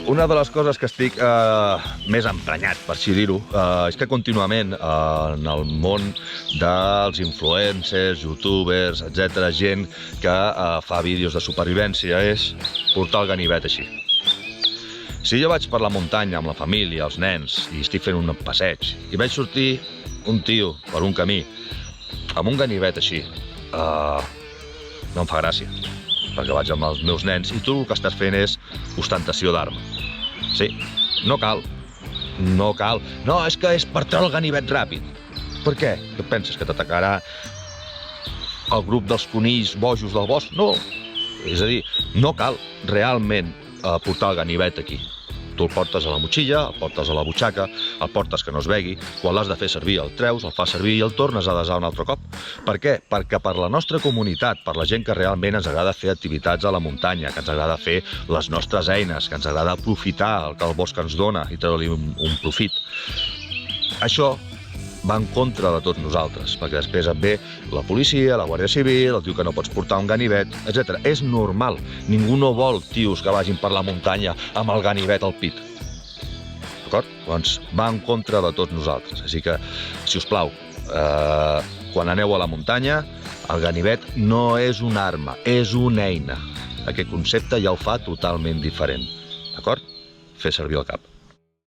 Una de les coses que estic més emprenyat, per així dir-ho, és que contínuament en el món dels influencers, youtubers, etc., gent que fa vídeos de supervivència és portar el ganivet així. Si jo vaig per la muntanya amb la família, els nens, i estic fent un passeig, i veig sortir un tio per un camí amb un ganivet així, no em fa gràcia, perquè vaig amb els meus nens i tu el que estàs fent és ostentació d'arma. Sí, no cal. No, és que és per treure el ganivet ràpid. Per què? Què penses, que t'atacarà el grup dels conills bojos del bosc? No. És a dir, no cal realment portar el ganivet aquí. Tu el portes a la motxilla, el portes a la butxaca, el portes que no es vegui, quan l'has de fer servir el treus, el fas servir i el tornes a desar un altre cop. Per què? Perquè per la nostra comunitat, per la gent que realment ens agrada fer activitats a la muntanya, que ens agrada fer les nostres eines, que ens agrada aprofitar el que el bosc ens dona i treure-li un profit. Això va en contra de tots nosaltres, perquè després et ve la policia, la Guàrdia Civil, el diu que no pots portar un ganivet, etc. És normal. Ningú no vol tios que vagin per la muntanya amb el ganivet al pit. D'acord? Doncs va en contra de tots nosaltres. Així que, si us plau, quan aneu a la muntanya, el ganivet no és una arma, és una eina. Aquest concepte ja ho fa totalment diferent. D'acord? Fer servir el cap.